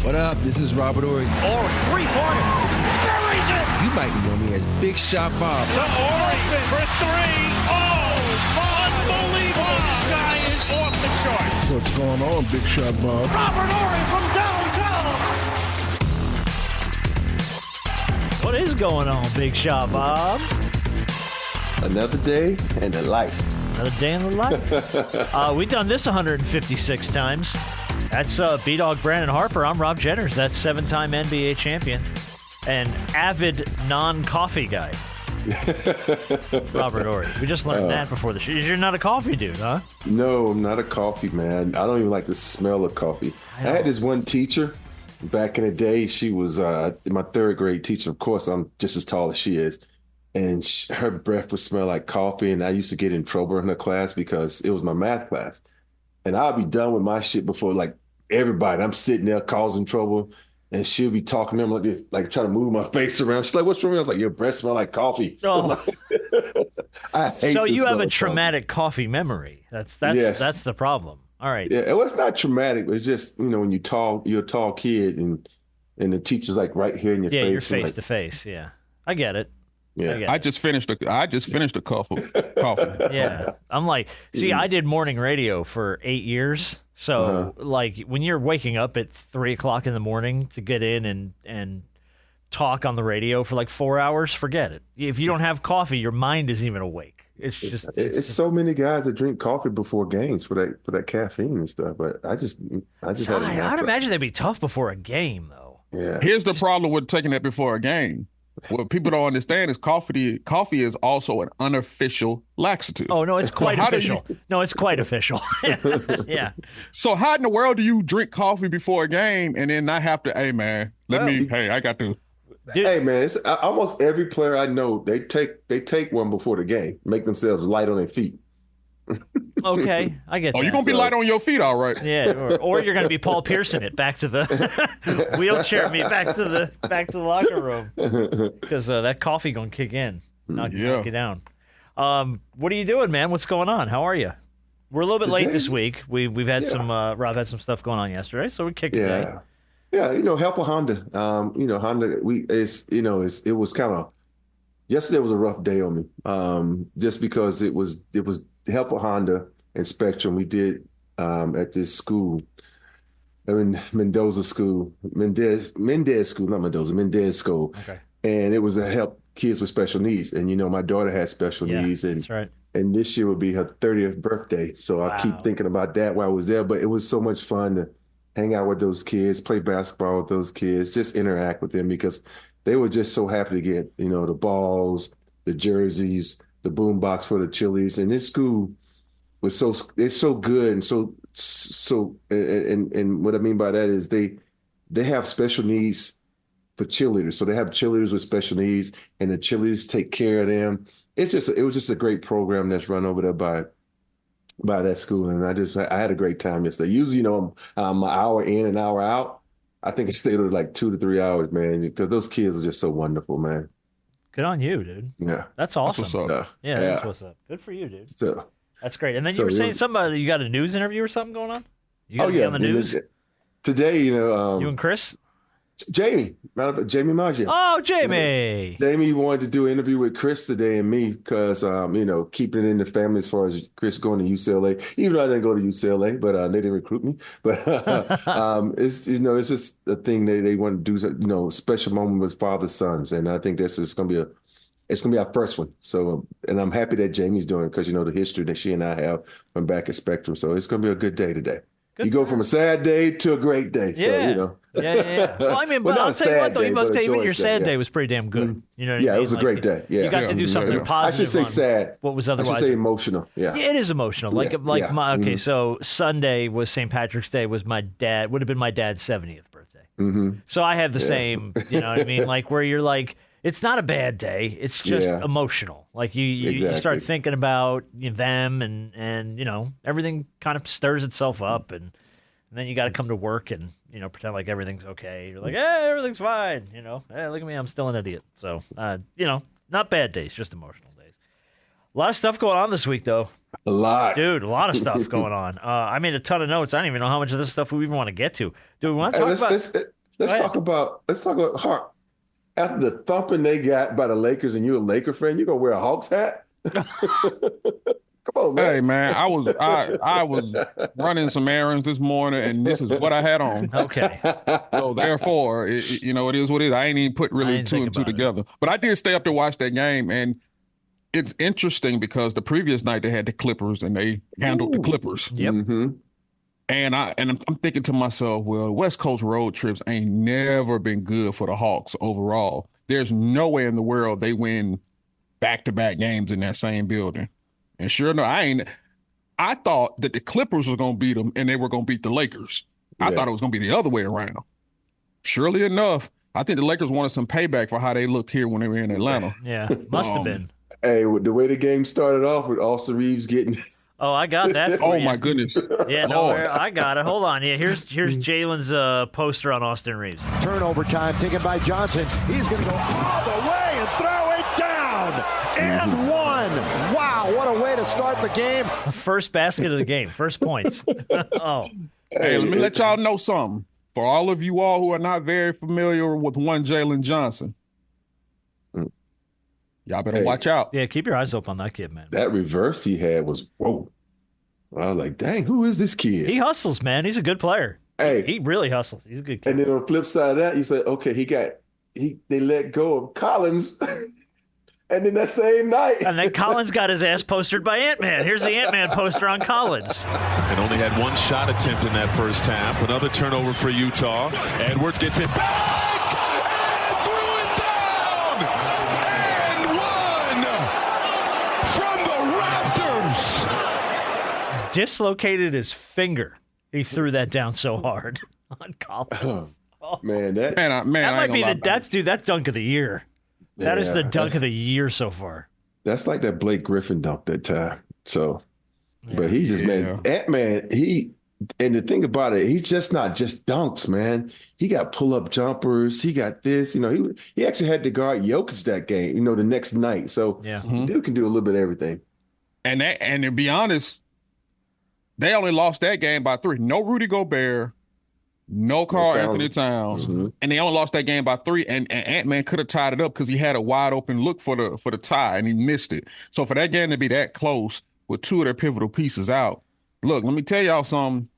What up? This is Robert Horry. Horry, three-pointer. Buries it. You might know me as Big Shot Bob. To Horry for three. Oh, unbelievable. This guy is off the charts. What's going on, Big Shot Bob? Robert Horry from downtown. What is going on, Big Shot Bob? Another day and a life. Another day in the life. We've done this 156 times. That's B-Dog Brandon Harper. I'm Rob Jenners. That's 7-time NBA champion and avid non-coffee guy. Robert Horry. We just learned that before the show. You're not a coffee dude, huh? No, I'm not a coffee man. I don't even like the smell of coffee. I had this one teacher back in the day. She was my third grade teacher. Of course, I'm just as tall as she is. And her breath would smell like coffee. And I used to get in trouble in her class because it was my math class. And I'll be done with my shit before, like, everybody. I'm sitting there causing trouble. And she'll be talking to them like this, like trying to move my face around. She's like, what's wrong? I was like, your breath smell like coffee. Oh. I hate So the you smell have a of traumatic coffee memory. That's the problem. All right. Yeah, it was not traumatic. It's just, when you're a tall kid and the teacher's like right here in your face. Yeah, you're face like, to face. Yeah. I get it. Yeah. I just finished a coffee. Yeah. I'm like, see, I did morning radio for 8 years. So, like, when you're waking up at 3 o'clock in the morning to get in and talk on the radio for like 4 hours, forget it. If you don't have coffee, your mind isn't even awake. It's so many guys that drink coffee before games for that caffeine and stuff. But I just had I'd imagine that'd be tough before a game, though. Yeah. Here's the problem with taking that before a game. What people don't understand is coffee is also an unofficial laxative. Oh, no, it's quite official. No, it's quite official. Yeah. So how in the world do you drink coffee before a game and then not have to, hey, man, I got to. Dude. Hey, man, it's almost every player I know, they take one before the game, make themselves light on their feet. Okay, I get that. Oh, you're going to be light on your feet, all right. Yeah, or you're going to be Paul Pierson it back to the wheelchair me back to the locker room because that coffee going to kick in, knock you down. What are you doing, man? What's going on? How are you? We're a little bit late this week. We've had some Rob had some stuff going on yesterday, so we kicked it today. Yeah, help a Honda. Honda. It was kind of yesterday was a rough day on me. Just because it was help a Honda and Spectrum. We did at this school, Mendez School, not Mendoza, Mendez School. Okay. And it was to help kids with special needs. And my daughter had special needs, and that's right. And this year would be her 30th birthday. So I keep thinking about that while I was there. But it was so much fun to hang out with those kids, play basketball with those kids, just interact with them because they were just so happy to get, the balls, the jerseys, the boombox for the Chili's. And this school was it's so good and so and what I mean by that is they have special needs for cheerleaders. So they have cheerleaders with special needs and the cheerleaders take care of them. It was just a great program that's run over there by that school. And I had a great time yesterday. Usually, I'm an hour in, an hour out. I think I stayed there like 2 to 3 hours, man, because those kids are just so wonderful, man. Good on you, dude. Yeah. That's awesome. That's what's up. Yeah, that's what's up. Good for you, dude. So that's great. And then you were saying something you got a news interview or something going on? You got to be on the news? Today, you and Chris? Jamie Maggio. Oh, Jamie. Jamie wanted to do an interview with Chris today and me because, keeping it in the family as far as Chris going to UCLA, even though I didn't go to UCLA, but they didn't recruit me. But it's just a thing they want to do, special moment with father sons. And I think this is going to be our first one. So, and I'm happy that Jamie's doing it because, the history that she and I have from back at Spectrum. So it's going to be a good day today. You go from a sad day to a great day. Yeah. So, Yeah. Well, I mean, but I'll tell you what, though, you must say even your sad day was pretty damn good. You know what I mean? It was a great day. Yeah. You got to do something positive. I should say sad. What was otherwise? I should say emotional. Yeah. It is emotional. So Sunday was St. Patrick's Day would have been my dad's 70th birthday. Mm-hmm. So I have the same, you know what I mean? Like where you're like, it's not a bad day. It's just emotional. Like you start thinking about them and everything kind of stirs itself up and then you got to come to work and, pretend like everything's okay. You're like, hey, everything's fine. Hey, look at me. I'm still an idiot. So, not bad days, just emotional days. A lot of stuff going on this week, though. A lot. Dude, a lot of stuff going on. I made a ton of notes. I don't even know how much of this stuff we even want to get to. Do we want to talk about... Let's talk about Hawk. After the thumping they got by the Lakers and you're a Laker fan, you going to wear a Hawks hat? Come on, man. Hey, man, I was running some errands this morning, and this is what I had on. Okay. So therefore, it is what it is. I ain't even put really two and two together. But I did stay up to watch that game, and it's interesting because the previous night they had the Clippers, and they handled the Clippers. Yep. Mm-hmm. And I'm thinking to myself, well, West Coast road trips ain't never been good for the Hawks overall. There's no way in the world they win back-to-back games in that same building. And sure enough, I thought that the Clippers was going to beat them and they were going to beat the Lakers. Yeah. I thought it was going to be the other way around. Surely enough, I think the Lakers wanted some payback for how they looked here when they were in Atlanta. Yeah, must have been. Hey, the way the game started off with Austin Reaves getting... Oh, I got that. Oh, my goodness. Yeah, no, I got it. Hold on. Yeah, here's Jalen's poster on Austin Reaves. Turnover time taken by Johnson. He's going to go all the way and throw it down. And one. Wow, what a way to start the game. First basket of the game. First points. Oh. Hey, let me let y'all know something. For all of you all who are not very familiar with one Jalen Johnson, y'all better watch out. Yeah, keep your eyes open on that kid, man. That reverse he had was, whoa. I was like, dang, who is this kid? He hustles, man. He's a good player. Hey, he really hustles. He's a good kid. And then on the flip side of that, you say, okay, they let go of Collins. And then that same night. And then Collins got his ass postered by Ant-Man. Here's the Ant-Man poster on Collins. And only had one shot attempt in that first half. Another turnover for Utah. Edwards gets it back and threw it down. And one from the rafters. Dislocated his finger. He threw that down so hard on Collins. Oh. Man, that might be that's dunk of the year. That is the dunk of the year so far. That's like that Blake Griffin dunk that time. So, but he just, man, Ant-Man, and the thing about it, he's just not just dunks, man. He got pull-up jumpers. He got this, he actually had to guard Jokic that game, the next night. So, dude can do a little bit of everything. And to be honest, they only lost that game by 3. No Rudy Gobert. No Karl Anthony Towns, and they only lost that game by 3. And Ant-Man could have tied it up because he had a wide open look for the tie, and he missed it. So for that game to be that close with 2 of their pivotal pieces out, look, let me tell y'all something.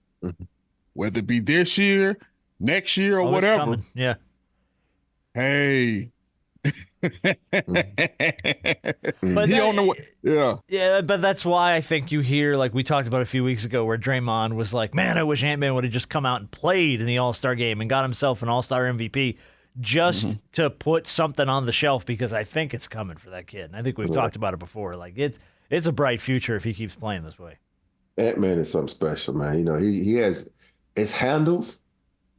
Whether it be this year, next year, or whatever, coming. Yeah. Hey. But yeah, but that's why I think you hear, like we talked about a few weeks ago, where Draymond was like, man, I wish Ant-Man would have just come out and played in the All-Star game and got himself an All-Star MVP just to put something on the shelf, because I think it's coming for that kid. And I think we've talked about it before. Like it's a bright future if he keeps playing this way. Ant-Man is something special, man. He has his handles,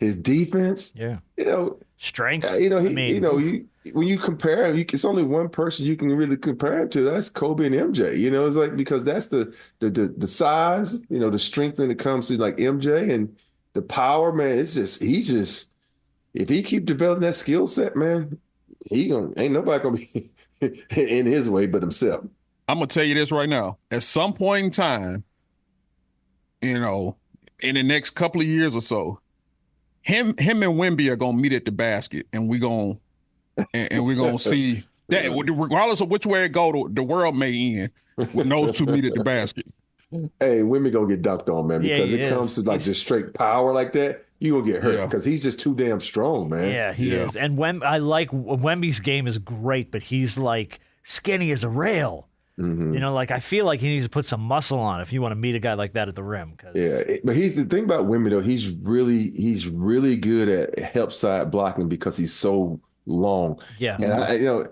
his defense. Yeah. Strength. When you compare him, it's only one person you can really compare him to. That's Kobe and MJ. It's like, because that's the size, the strength when it comes to like MJ, and the power, man. He's just if he keep developing that skill set, man, ain't nobody gonna be in his way but himself. I'm gonna tell you this right now. At some point in time, in the next couple of years or so, him and Wemby are gonna meet at the basket, and we're gonna see that regardless of which way it go, the world may end when those two meet at the basket. Hey, Wemby gonna get dunked on, man, because it comes to like just straight power like that, you gonna get hurt because he's just too damn strong, man. Yeah, he is. And I like Wemby's game is great, but he's like skinny as a rail. Like I feel like he needs to put some muscle on if you want to meet a guy like that at the rim. But he's the thing about Wemby though. He's really good at help side blocking because he's so long. Yeah, and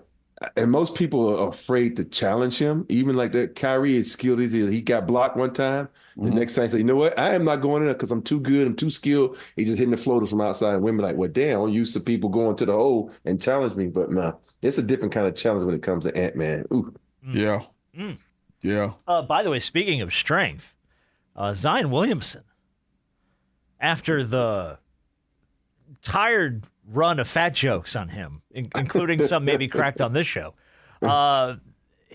and most people are afraid to challenge him. Even like that, Kyrie is skilled. He got blocked one time. The next time he said, you know what? I am not going in there because I'm too good. I'm too skilled. He's just hitting the floaters from outside. And women like, well, damn, I'm used to people going to the hole and challenge me. But no, it's a different kind of challenge when it comes to Ant-Man. Ooh. Yeah. Yeah. By the way, speaking of strength, Zion Williamson, after the tired run of fat jokes on him, including some maybe cracked on this show,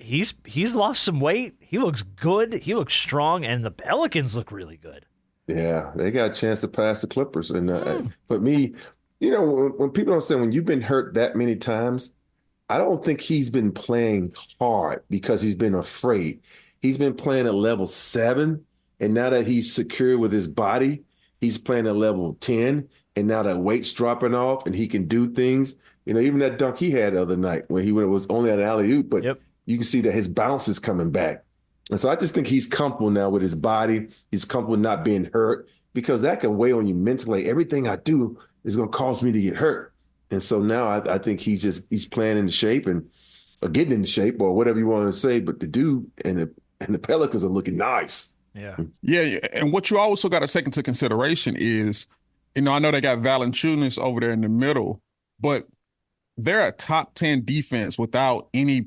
he's lost some weight. He looks good. He looks strong, and the Pelicans look really good. Yeah, they got a chance to pass the Clippers. And but me, when people don't say when you've been hurt that many times, I don't think he's been playing hard because he's been afraid. He's been playing at level 7, and now that he's secure with his body, he's playing at level 10, and now that weight's dropping off and he can do things. Even that dunk he had the other night when he was only an alley-oop, but you can see that his bounce is coming back. And so I just think he's comfortable now with his body. He's comfortable not being hurt because that can weigh on you mentally. Everything I do is going to cause me to get hurt. And so now I think he's playing in shape and getting in shape or whatever you want to say. But the dude and the Pelicans are looking nice. Yeah. Yeah. And what you also got to take into consideration is, I know they got Valanciunas over there in the middle, but they're a top 10 defense without any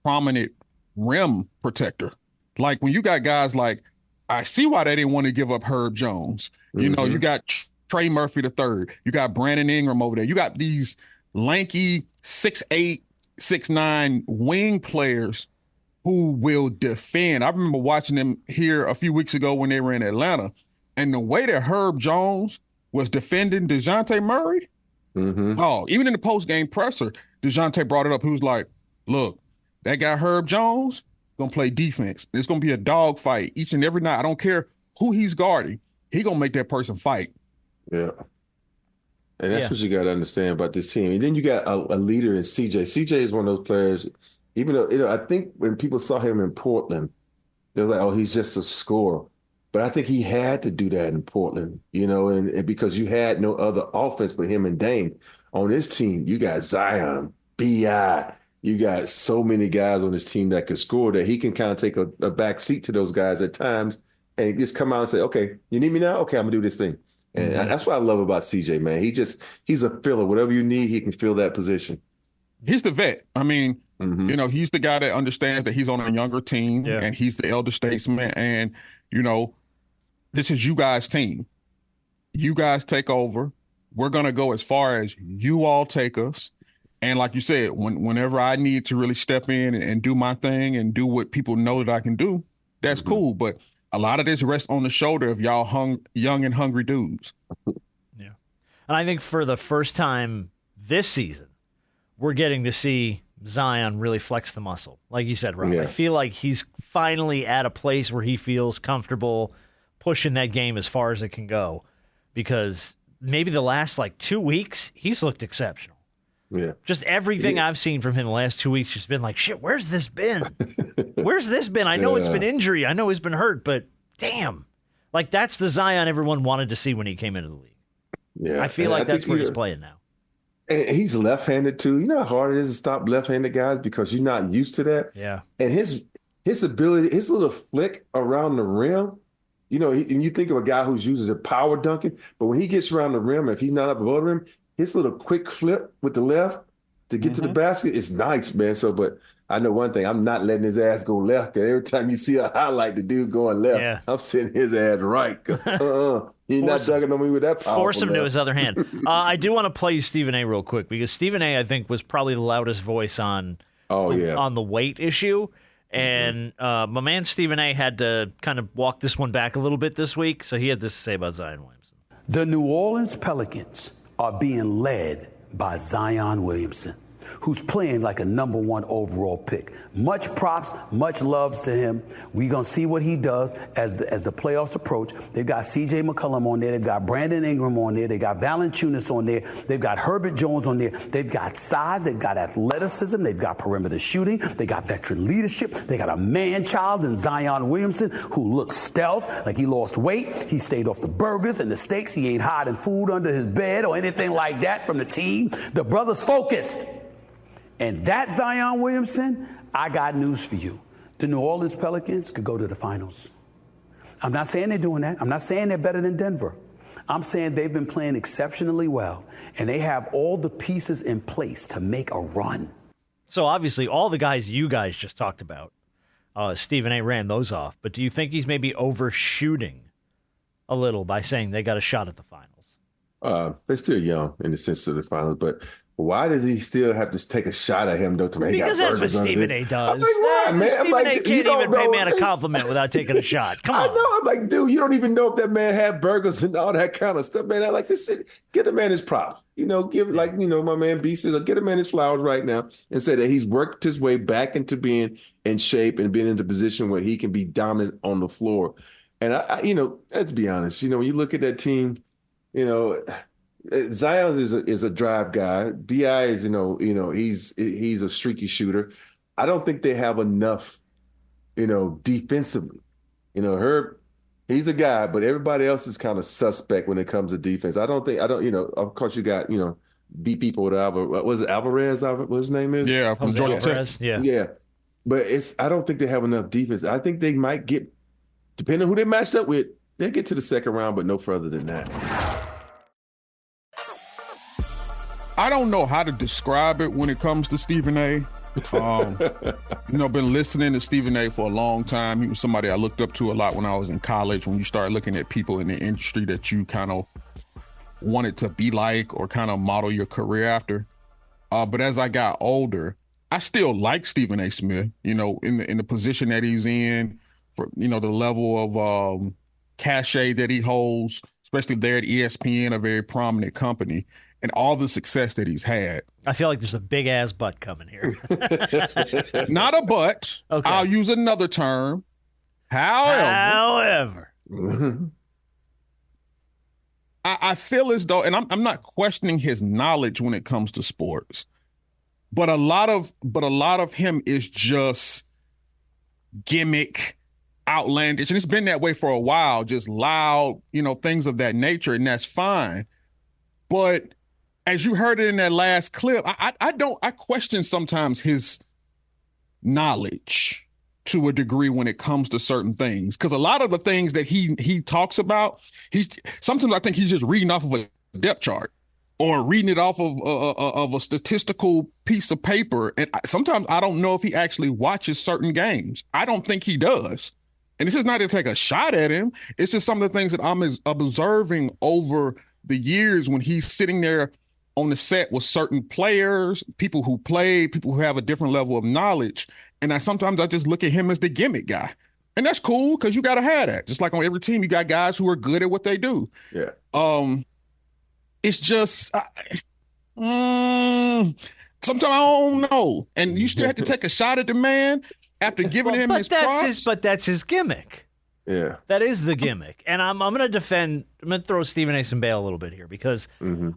prominent rim protector. Like when you got guys like, I see why they didn't want to give up Herb Jones. You got Trey Murphy III. You got Brandon Ingram over there. You got these lanky 6'8", 6'9" wing players who will defend. I remember watching them here a few weeks ago when they were in Atlanta, and the way that Herb Jones was defending DeJounte Murray, even in the post-game presser, DeJounte brought it up. He was like, look, that guy Herb Jones going to play defense. It's going to be a dog fight each and every night. I don't care who he's guarding. He going to make that person fight. Yeah. And that's what you got to understand about this team. And then you got a leader in CJ. CJ is one of those players, even though, I think when people saw him in Portland, they were like, oh, he's just a scorer. But I think he had to do that in Portland, and because you had no other offense but him and Dame. On this team, you got Zion, B.I., you got so many guys on this team that can score that he can kind of take a back seat to those guys at times and just come out and say, okay, you need me now? Okay, I'm going to do this thing. And that's what I love about CJ, man. He's a filler. Whatever you need, he can fill that position. He's the vet. I mean, he's the guy that understands that he's on a younger team and he's the elder statesman. And, this is you guys' team. You guys take over. We're going to go as far as you all take us. And like you said, whenever I need to really step in and do my thing and do what people know that I can do, that's cool. But a lot of this rests on the shoulder of y'all young and hungry dudes. Yeah. And I think for the first time this season, we're getting to see Zion really flex the muscle. Like you said, Rob, I feel like he's finally at a place where he feels comfortable pushing that game as far as it can go, because maybe the last 2 weeks, he's looked exceptional. Yeah. Just everything I've seen from him the last 2 weeks just been like, shit, where's this been? Where's this been? I know it's been injury. I know he's been hurt, but damn. That's the Zion everyone wanted to see when he came into the league. Yeah. I feel like that's where he's playing now. And he's left-handed too. You know how hard it is to stop left-handed guys because you're not used to that? Yeah. And his ability, his little flick around the rim, and you think of a guy who's using a power dunking, but when he gets around the rim, if he's not up above the rim, his little quick flip with the left to get to the basket is nice, man. So, but I know one thing, I'm not letting his ass go left, because every time you see a highlight, the dude going left, I'm sitting his ass right. He's not ducking on me with that power. Force him to his other hand. I do want to play you Stephen A. real quick, because Stephen A., I think, was probably the loudest voice on the weight issue. And my man Stephen A. had to kind of walk this one back a little bit this week, so he had this to say about Zion Williamson. The New Orleans Pelicans are being led by Zion Williamson, who's playing like a #1 overall pick. Much props, much loves to him. We're going to see what he does as the playoffs approach. They've got C.J. McCollum on there. They've got Brandon Ingram on there. They got Valanciunas on there. They've got Herbert Jones on there. They've got size. They've got athleticism. They've got perimeter shooting. They got veteran leadership. They got a man-child in Zion Williamson who looks stealth, like he lost weight. He stayed off the burgers and the steaks. He ain't hiding food under his bed or anything like that from the team. The brother's focused. And that Zion Williamson, I got news for you. The New Orleans Pelicans could go to the finals. I'm not saying they're doing that. I'm not saying they're better than Denver. I'm saying they've been playing exceptionally well, and they have all the pieces in place to make a run. So obviously all the guys you guys just talked about, Stephen A. ran those off. But do you think he's maybe overshooting a little by saying they got a shot at the finals? They're still young in the sense of the finals, but Why does he still have to take a shot at him, though? Because that's what Stephen A. does. I'm like, why, man? Stephen like, A. can't even pay man a compliment without taking a shot. Come on. I know. I'm like, dude, you don't even know if that man had burgers and all that kind of stuff, man. I like this shit. Get the man his props. Give my man B says, get a man his flowers right now and say that he's worked his way back into being in shape and being in the position where he can be dominant on the floor. And I let's be honest, when you look at that team, Zion is a drive guy. BI is he's a streaky shooter. I don't think they have enough, defensively. Herb, he's a guy, but everybody else is kind of suspect when it comes to defense. Of course you got beat people with what was it, Alvarez? What his name is? Yeah, from Georgia Tech. Yeah, but I don't think they have enough defense. I think they might get, depending on who they matched up with, they'll get to the second round, but no further than that. I don't know how to describe it when it comes to Stephen A. Been listening to Stephen A. for a long time. He was somebody I looked up to a lot when I was in college. When you start looking at people in the industry that you kind of wanted to be like or kind of model your career after. But as I got older, I still like Stephen A. Smith, in the position that he's in, for, the level of cachet that he holds, especially there at ESPN, a very prominent company, and all the success that he's had. I feel like there's a big ass butt coming here. Not a butt. Okay. I'll use another term. However. I feel as though, and I'm not questioning his knowledge when it comes to sports, but a lot of him is just gimmick, outlandish, and it's been that way for a while, just loud, things of that nature, and that's fine. But as you heard it in that last clip, I question sometimes his knowledge to a degree when it comes to certain things. Because a lot of the things that he talks about, sometimes I think he's just reading off of a depth chart or reading it off of a statistical piece of paper. And sometimes I don't know if he actually watches certain games. I don't think he does. And this is not to take a shot at him. It's just some of the things that I'm observing over the years when he's sitting there on the set with certain players, people who play, people who have a different level of knowledge. And sometimes I just look at him as the gimmick guy. And that's cool because you got to have that. Just like on every team, you got guys who are good at what they do. Yeah. It's just, sometimes I don't know. And you still have to take a shot at the man after giving him his props. But that's his gimmick. Yeah. That is the gimmick. And I'm going to throw Stephen A. some bail a little bit here because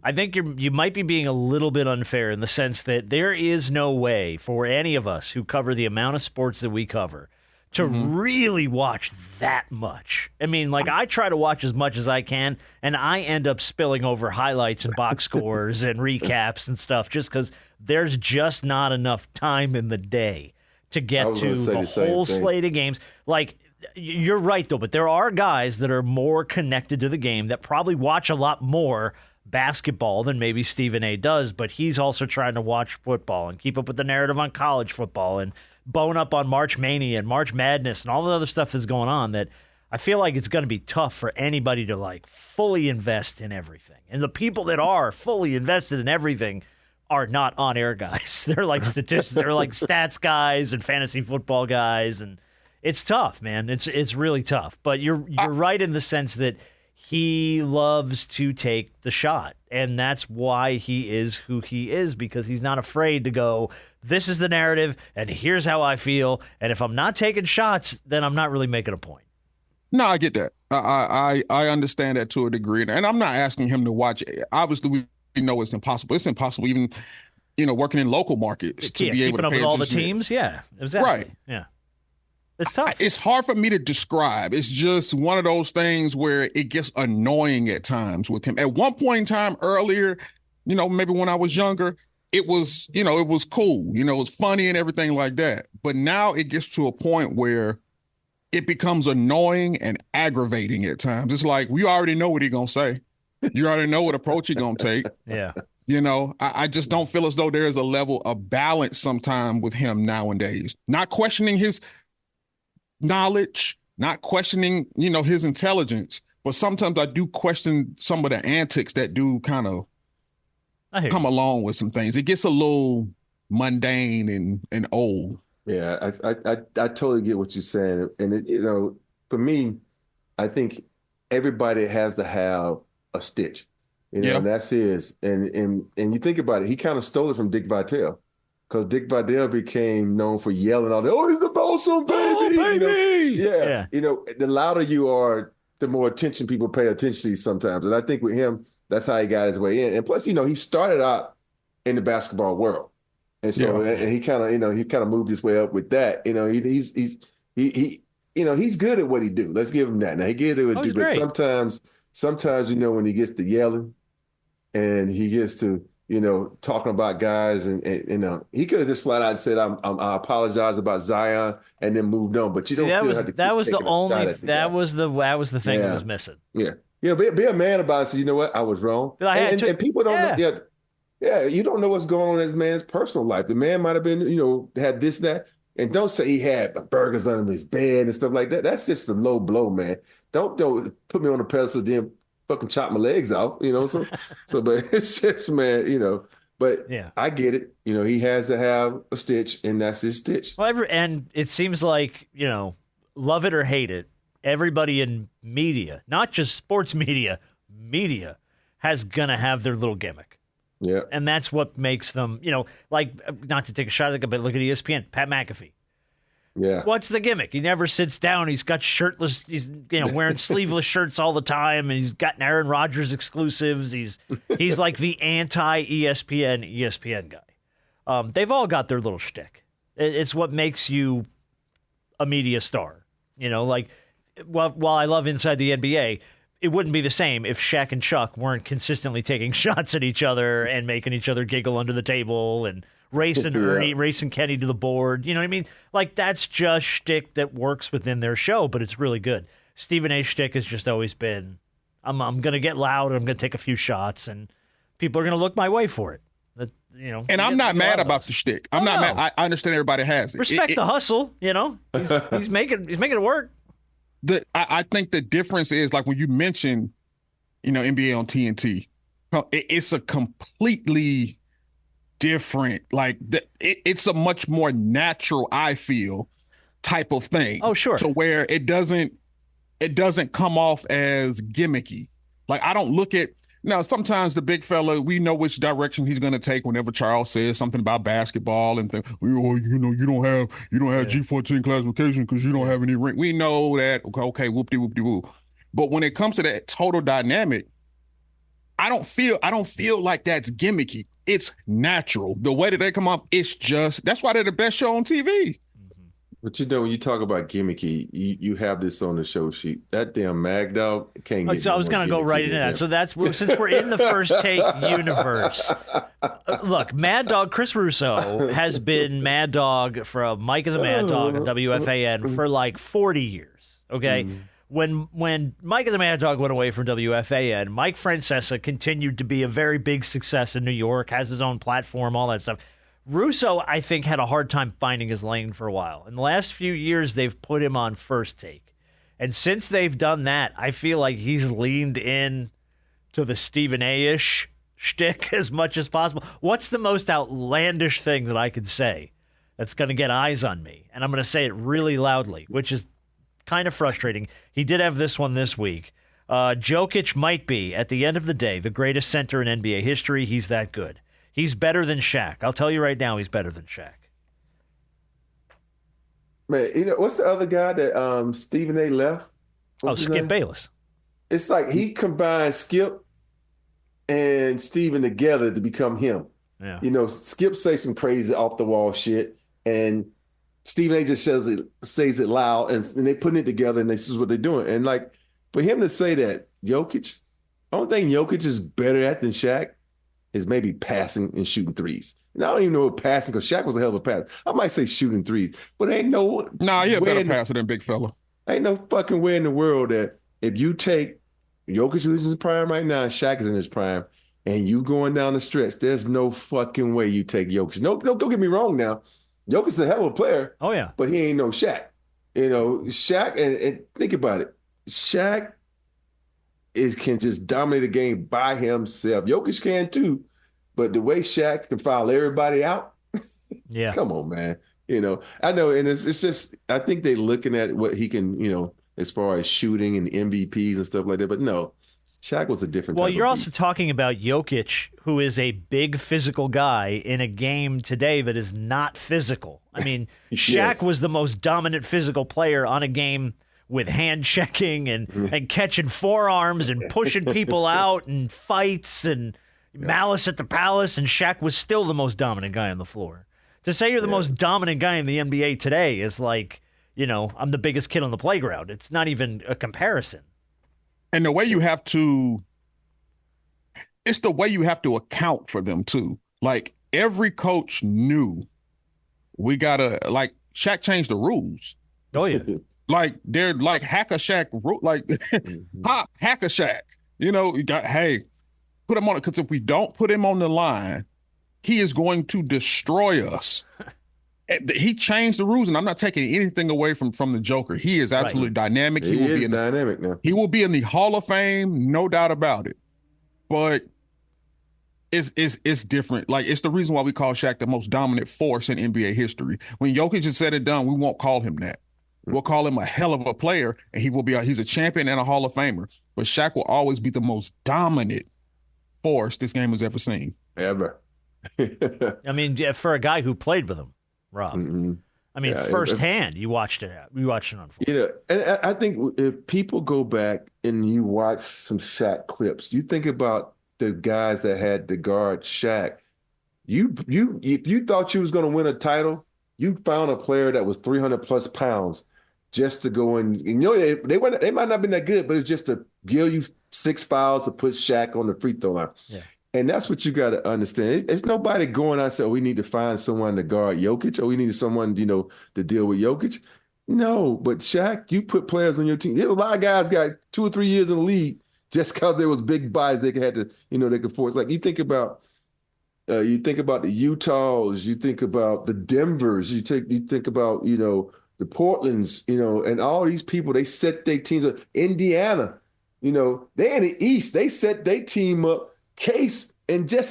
I think you might be being a little bit unfair in the sense that there is no way for any of us who cover the amount of sports that we cover to really watch that much. I mean, I try to watch as much as I can, and I end up spilling over highlights and box scores and recaps and stuff just because there's just not enough time in the day to get to the whole slate of games. You're right, though, but there are guys that are more connected to the game that probably watch a lot more basketball than maybe Stephen A. does, but he's also trying to watch football and keep up with the narrative on college football and bone up on March Mania and March Madness and all the other stuff that's going on that I feel like it's going to be tough for anybody to, fully invest in everything. And the people that are fully invested in everything are not on-air guys. They're like statistics. They're like stats guys and fantasy football guys, and it's tough, man. It's really tough. But you're right in the sense that he loves to take the shot, and that's why he is who he is, because he's not afraid to go, this is the narrative, and here's how I feel, and if I'm not taking shots, then I'm not really making a point. No, I get that. I understand that to a degree, and I'm not asking him to watch. Obviously, we know it's impossible. It's impossible even, working in local markets to be able to pay attention. Keeping up with all the teams, yeah, exactly. Right. Yeah. It's tough. It's hard for me to describe. It's just one of those things where it gets annoying at times with him. At one point in time earlier, maybe when I was younger, it was, it was cool. It was funny and everything like that. But now it gets to a point where it becomes annoying and aggravating at times. It's like, we already know what he's going to say. You already know what approach he's going to take. Yeah. I just don't feel as though there is a level of balance sometime with him nowadays. Not questioning his knowledge, not questioning, his intelligence, but sometimes I do question some of the antics that do kind of come along with some things. It gets a little mundane and old. Yeah, I totally get what you're saying, and for me, I think everybody has to have a stitch, and that's his. And you think about it, he kind of stole it from Dick Vitale, because Dick Vitale became known for yelling out, "Oh, it's the Bosom, baby!" Oh, baby! Yeah. The louder you are, the more attention people pay attention to you sometimes. And I think with him, that's how he got his way in. And plus, he started out in the basketball world. And so and he kind of moved his way up with that. He's good at what he do. Let's give him that. Now he good at what he do, but sometimes when he gets to yelling and he gets to talking about guys and he could have just flat out said I apologize about Zion and then moved on. But that was the thing that was missing. Yeah. Be a man about it. Say, you know what, I was wrong. And people don't know yet. Yeah, you don't know what's going on in this man's personal life. The man might have been, had this, that. And don't say he had burgers under his bed and stuff like that. That's just a low blow, man. Don't put me on a pedestal, then fucking chop my legs off, but it's just, man, but I get it. He has to have a stitch, and that's his stitch. Well, and it seems like, love it or hate it, everybody in media, not just sports media has gonna have their little gimmick. Yeah. And that's what makes them, not to take a shot at it, but look at ESPN, Pat McAfee. Yeah. What's the gimmick? He never sits down. He's got shirtless, he's wearing sleeveless shirts all the time, and he's got Aaron Rodgers exclusives. He's like the anti-ESPN guy. They've all got their little shtick. It's what makes you a media star. While I love Inside the NBA, it wouldn't be the same if Shaq and Chuck weren't consistently taking shots at each other and making each other giggle under the table and racing Ernie, racing Kenny to the board. You know what I mean? Like, that's just shtick that works within their show, but it's really good. Stephen A's shtick has just always been, I'm going to get loud, I'm going to take a few shots, and people are going to look my way for it. And I'm not mad about the shtick. I'm not mad. I understand everybody has it. Respect the hustle, He's making it work. I think the difference is, like when you mention, NBA on TNT, it's a completely different, it's a much more natural, I feel, type of thing. Oh, sure. To where it doesn't come off as gimmicky. Like, I don't look at, now sometimes the big fella, we know which direction he's going to take whenever Charles says something about basketball and you don't have G14 classification because you don't have any ring. We know that. Okay, whoop-de-whoop-de-woo. But when it comes to that total dynamic, I don't feel like that's gimmicky. It's natural. The way that they come off, that's why they're the best show on TV. But when you talk about gimmicky, you have this on the show sheet. That damn Mad Dog can't get. So I was going to go right into that. So that's since we're in the First Take universe. Look, Mad Dog Chris Russo has been Mad Dog from Mike and the Mad Dog on WFAN for like 40 years. Okay. When Mike and the Mad Dog went away from WFAN, Mike Francesa continued to be a very big success in New York, has his own platform, all that stuff. Russo, I think, had a hard time finding his lane for a while. In the last few years, they've put him on First Take. And since they've done that, I feel like he's leaned in to the Stephen A-ish shtick as much as possible. What's the most outlandish thing that I could say that's going to get eyes on me? And I'm going to say it really loudly, which is kind of frustrating. He did have this one this week. Jokic might be, at the end of the day, the greatest center in NBA history. He's that good. He's better than Shaq. I'll tell you right now, he's better than Shaq. Man, what's the other guy that Stephen A. left? Skip Bayless. It's like he combined Skip and Stephen together to become him. Yeah. Skip say some crazy off the wall shit, and Stephen A. just says it loud, and they put it together, and this is what they're doing. And like for him to say that Jokic, I don't think Jokic is better at than Shaq. Is maybe passing and shooting threes. And I don't even know what passing, because Shaq was a hell of a passer. I might say shooting threes, but ain't no. Nah, you're a better passer than big fella. Ain't no fucking way in the world that if you take Jokic, who's in his prime right now, and Shaq is in his prime, and you going down the stretch, there's no fucking way you take Jokic. No, don't get me wrong now. Jokic is a hell of a player. Oh, yeah. But he ain't no Shaq. Shaq, and think about it. Shaq can just dominate the game by himself. Jokic can too, But the way Shaq can foul everybody out, yeah, come on, man. I know, and it's just I think they're looking at what he can, as far as shooting and MVPs and stuff like that. But no, Shaq was a different. Well, type you're of also beast. talking about Jokic, who is a big physical guy in a game today that is not physical. I mean, Shaq Yes. was the most dominant physical player on a game with hand checking and catching forearms and pushing people out and fights and malice at the palace, and Shaq was still the most dominant guy on the floor. To say you're the most dominant guy in the NBA today is like, I'm the biggest kid on the playground. It's not even a comparison. And the way it's the way you have to account for them too. Like every coach knew we gotta Shaq changed the rules. Oh yeah. Like they're like hack a Shaq, hack a Shaq. You got put him on it, because if we don't put him on the line, he is going to destroy us. He changed the rules, and I'm not taking anything away from the Joker. He is absolutely dynamic. He is dynamic now. He will be in the Hall of Fame, no doubt about it. But it's different. Like, it's the reason why we call Shaq the most dominant force in NBA history. When Jokic is said and done, we won't call him that. We'll call him a hell of a player, and he's a champion and a Hall of Famer. But Shaq will always be the most dominant force this game has ever seen. Ever. I mean, for a guy who played with him, Rob. Mm-hmm. I mean, firsthand, you watched it unfold. And I think if people go back and you watch some Shaq clips, you think about the guys that had to guard Shaq. If you thought you was going to win a title, you found a player that was 300 plus pounds just to go in. They might not have been that good, but it's just to give you 6 fouls to put Shaq on the free throw line. Yeah. And that's what you got to understand. It's nobody going out and saying, we need to find someone to guard Jokic, or we need someone, to deal with Jokic. No, but Shaq, you put players on your team. There's a lot of guys got 2 or 3 years in the league just because there was big bodies they could force. Like you think about the Utahs, you think about the Denvers, you think about, the Portlands, and all these people, they set their teams up. Indiana, they in the East, they set their team up. Just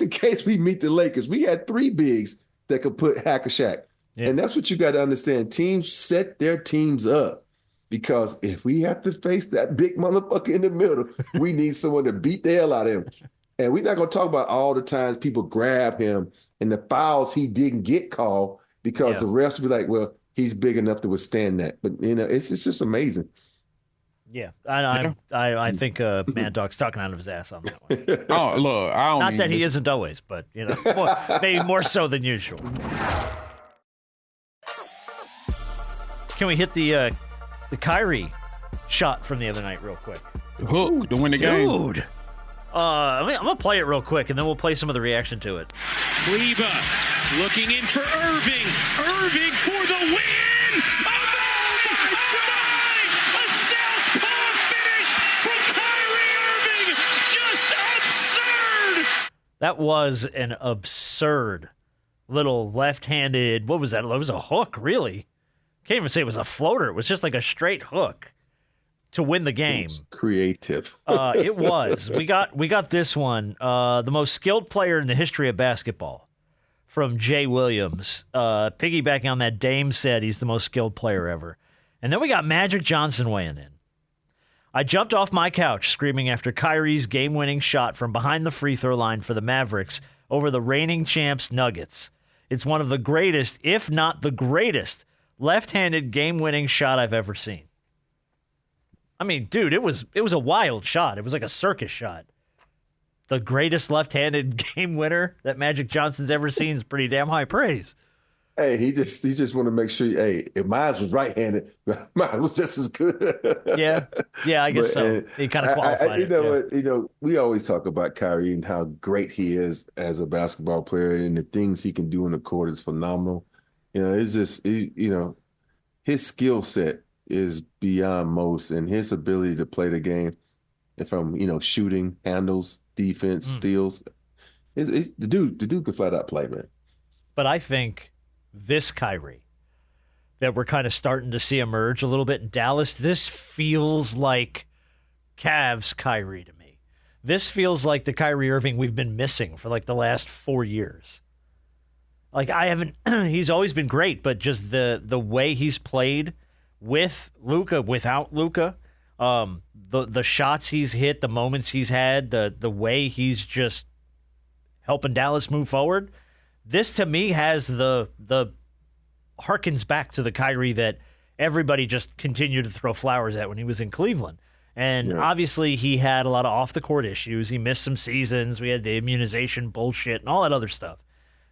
in case we meet the Lakers, we had 3 bigs that could put hack a Shaq. Yeah. And that's what you got to understand. Teams set their teams up because if we have to face that big motherfucker in the middle, we need someone to beat the hell out of him. And we're not going to talk about all the times people grab him and the fouls he didn't get called because the refs will be like, well, he's big enough to withstand that. But, it's just amazing. Yeah, I think Mad Dog's talking out of his ass on that one. Oh, look, I don't Not that he isn't always, but maybe more so than usual. Can we hit the Kyrie shot from the other night real quick? Hook to win the game. Dude. I'm gonna play it real quick, and then we'll play some of the reaction to it. Kleba looking in for Irving. Irving for the win. That was an absurd little left-handed, what was that? It was a hook, really. Can't even say it was a floater. It was just like a straight hook to win the game. It was creative. It was. We got this one. The most skilled player in the history of basketball from Jay Williams. Piggybacking on that, Dame said he's the most skilled player ever. And then we got Magic Johnson weighing in. I jumped off my couch screaming after Kyrie's game-winning shot from behind the free throw line for the Mavericks over the reigning champs Nuggets. It's one of the greatest, if not the greatest, left-handed game-winning shot I've ever seen. I mean, dude, it was a wild shot. It was like a circus shot. The greatest left-handed game winner that Magic Johnson's ever seen is pretty damn high praise. Hey, he just want to make sure. Hey, if mine was right-handed, mine was just as good. yeah, I guess so. He kind of qualified. What? We always talk about Kyrie and how great he is as a basketball player, and the things he can do in the court is phenomenal. It's just his skill set is beyond most, and his ability to play the game from shooting, handles, defense, steals. The dude can flat out play, man. But I think this Kyrie that we're kind of starting to see emerge a little bit in Dallas, this feels like Cavs Kyrie to me. This feels like the Kyrie Irving we've been missing for like the last 4 years. Like I haven't, he's always been great, but just the way he's played with Luka, without Luka, the shots he's hit, the moments he's had, the way he's just helping Dallas move forward. This to me has the harkens back to the Kyrie that everybody just continued to throw flowers at when he was in Cleveland. And obviously he had a lot of off-the-court issues. He missed some seasons. We had the immunization bullshit and all that other stuff.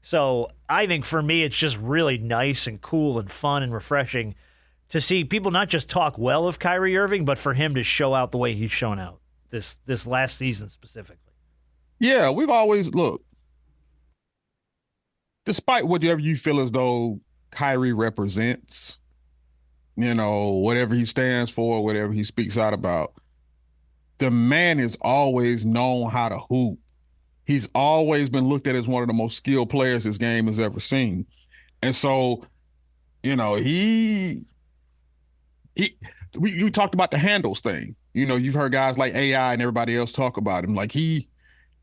So I think for me it's just really nice and cool and fun and refreshing to see people not just talk well of Kyrie Irving, but for him to show out the way he's shown out this last season specifically. Yeah, we've always, look, despite whatever you feel as though Kyrie represents, whatever he stands for, whatever he speaks out about, the man is always known how to hoop. He's always been looked at as one of the most skilled players this game has ever seen. And so, you talked about the handles thing. You've heard guys like AI and everybody else talk about him. Like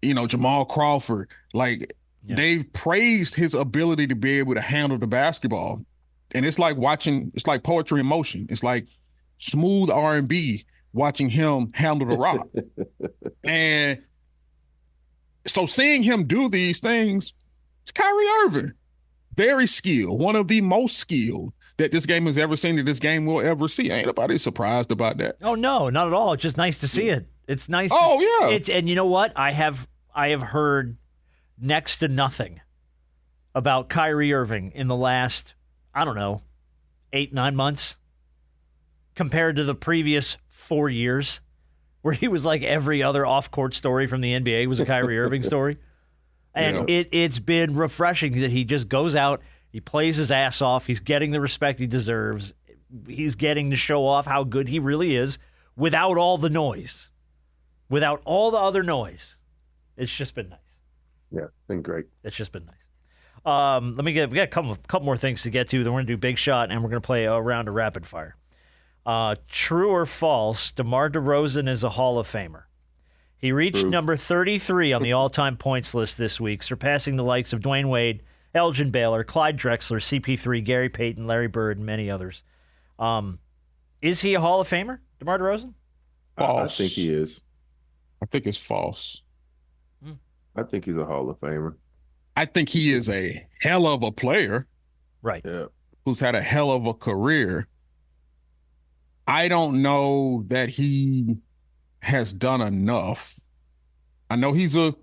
Jamal Crawford, they've praised his ability to be able to handle the basketball. And it's like poetry in motion. It's like smooth R&B watching him handle the rock. And so seeing him do these things, it's Kyrie Irving. Very skilled, one of the most skilled that this game has ever seen, that this game will ever see. Ain't nobody surprised about that. Oh, no, not at all. It's just nice to see it. It's nice. Oh, yeah. And you know what? I have heard next to nothing about Kyrie Irving in the last, 8-9 months compared to the previous 4 years where he was like every other off-court story from the NBA was a Kyrie Irving story. And it's been refreshing that he just goes out, he plays his ass off, he's getting the respect he deserves, he's getting to show off how good he really is without all the noise, without all the other noise. It's just been nice. Yeah, been great. It's just been nice. We got a couple more things to get to. Then we're going to do Big Shot, and we're going to play a round of rapid fire. True or false, DeMar DeRozan is a Hall of Famer. He reached number 33 on the all-time points list this week, surpassing the likes of Dwayne Wade, Elgin Baylor, Clyde Drexler, CP3, Gary Payton, Larry Bird, and many others. Is he a Hall of Famer, DeMar DeRozan? False. I think he is. I think it's false. I think he's a Hall of Famer. I think he is a hell of a player. Right. Yeah. Who's had a hell of a career. I don't know that he has done enough. I know he's not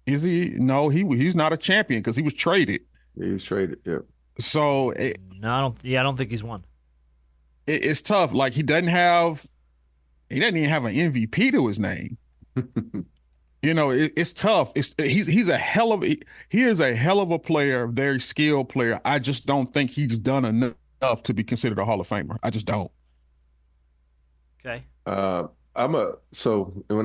a champion because he was traded. Yeah, he was traded, yeah. So I don't think he's won. It's tough. Like he doesn't even have an MVP to his name. It's tough. He is a hell of a player, a very skilled player. I just don't think he's done enough to be considered a Hall of Famer. I just don't. Okay. When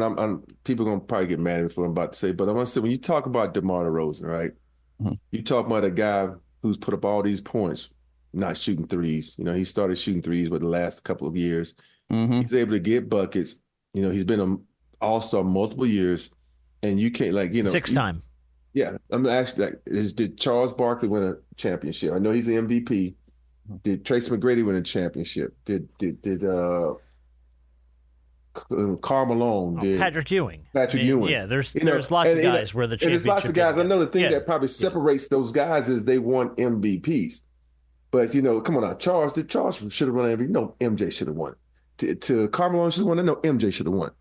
I'm people are gonna probably get mad at me for what I'm about to say, but I'm gonna say when you talk about DeMar DeRozan, right? Mm-hmm. You talk about a guy who's put up all these points, not shooting threes. He started shooting threes with the last couple of years. Mm-hmm. He's able to get buckets. He's been an all-star multiple years. And you can't 6-time. Yeah, I'm actually did Charles Barkley win a championship? I know he's the MVP. Did Tracy McGrady win a championship? Did Karl Malone? Did Patrick Ewing? Ewing? Yeah, there's lots of guys where the championship. There's lots of guys. Another thing that probably separates those guys is they won MVPs. But come on now, Charles should have won MVP. No, MJ should have won. To Karl Malone should have won. No, MJ should have won.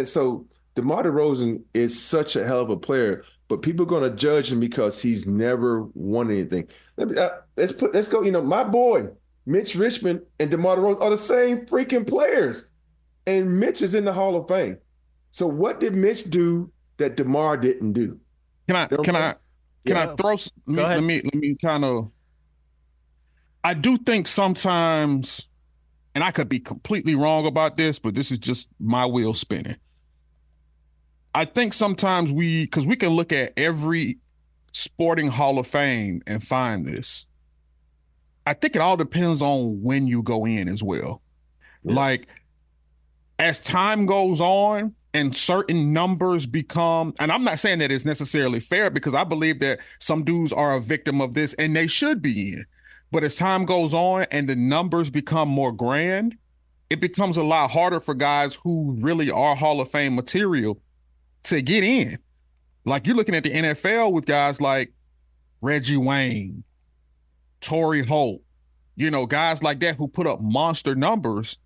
So DeMar DeRozan is such a hell of a player, but people are going to judge him because he's never won anything. Let's go. My boy Mitch Richmond and DeMar DeRozan are the same freaking players, and Mitch is in the Hall of Fame. So what did Mitch do that DeMar didn't do? Can I throw? Let me kind of. I do think sometimes, and I could be completely wrong about this, but this is just my wheel spinning. I think sometimes because we can look at every sporting Hall of Fame and find this. I think it all depends on when you go in as well. Yeah. Like, as time goes on, and certain numbers become, and I'm not saying that it's necessarily fair because I believe that some dudes are a victim of this and they should be in. But as time goes on and the numbers become more grand, it becomes a lot harder for guys who really are Hall of Fame material to get in. Like you're looking at the NFL with guys like Reggie Wayne, Torrey Holt, guys like that who put up monster numbers,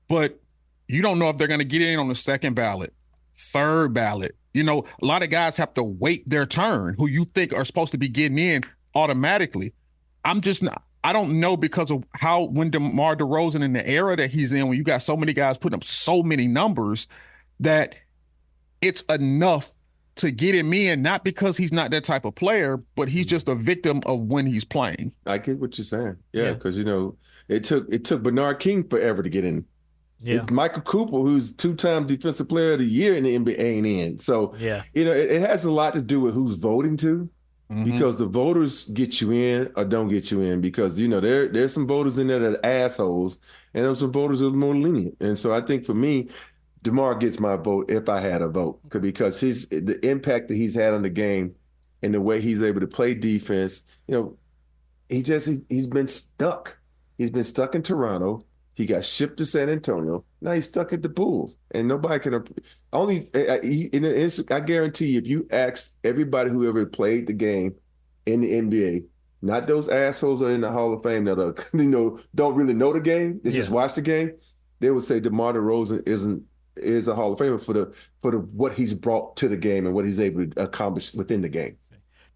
but you don't know if they're going to get in on the second ballot, third ballot. A lot of guys have to wait their turn who you think are supposed to be getting in automatically. I don't know because of when DeMar DeRozan in the era that he's in, when you got so many guys putting up so many numbers, that it's enough to get him in, not because he's not that type of player, but he's just a victim of when he's playing. I get what you're saying. Yeah, because it took Bernard King forever to get in. Yeah. Michael Cooper, who's 2-time Defensive Player of the Year in the NBA, ain't in. So it has a lot to do with who's voting to, because the voters get you in or don't get you in. Because there's some voters in there that are assholes, and there's some voters that are more lenient. And so I think for me, DeMar gets my vote if I had a vote, because the impact that he's had on the game and the way he's able to play defense, he's been stuck. He's been stuck in Toronto. He got shipped to San Antonio. Now he's stuck at the Bulls, and nobody can. I guarantee you, if you ask everybody who ever played the game in the NBA, not those assholes that are in the Hall of Fame that are don't really know the game, they just watch the game, they would say DeMar DeRozan is a Hall of Famer for the what he's brought to the game and what he's able to accomplish within the game.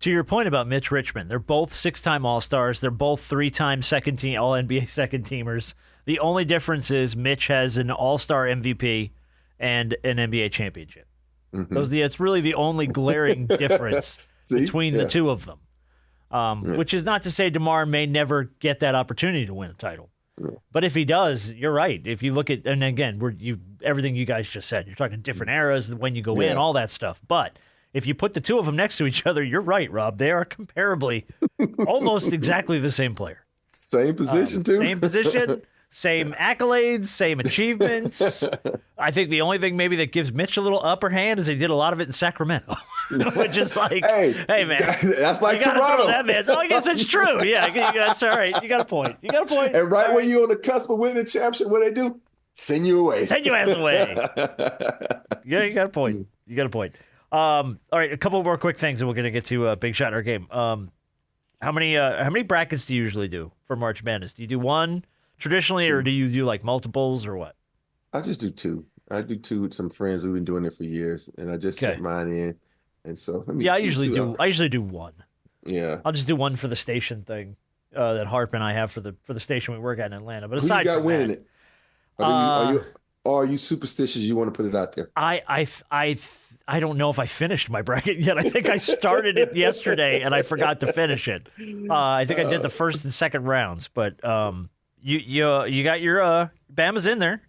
To your point about Mitch Richmond, they're both 6-time All-Stars. They're both 3-time second-team All-NBA second-teamers. The only difference is Mitch has an All-Star MVP and an NBA championship. It's really the only glaring difference between the two of them, which is not to say DeMar may never get that opportunity to win a title. But if he does, you're right. If you look at, and again, everything you guys just said, you're talking different eras, when you go in, all that stuff. But if you put the two of them next to each other, you're right, Rob. They are comparably almost exactly the same player. Same position, too. Same position, same accolades, same achievements. I think the only thing maybe that gives Mitch a little upper hand is he did a lot of it in Sacramento, which is like, hey man, that's like Toronto. That, man. So I guess it's true. Yeah, that's all right. You got a point. And right when you're on the cusp of winning the championship, what they do? Send you away. Send your ass away. Yeah, you got a point. All right, a couple more quick things, and we're going to get to Big Shot in our game. How many brackets do you usually do for March Madness? Do you do one traditionally, or do you do like multiples, or what? I just do two. I do two with some friends who've been doing it for years, and I just set mine in. And so, I usually do one. Yeah, I'll just do one for the station thing that Harp and I have for the station we work at in Atlanta. But aside who you got from winning that, it? Are you superstitious? You want to put it out there? I don't know if I finished my bracket yet. I think I started it yesterday and I forgot to finish it. I think I did the first and second rounds, but you got your Bama's in there.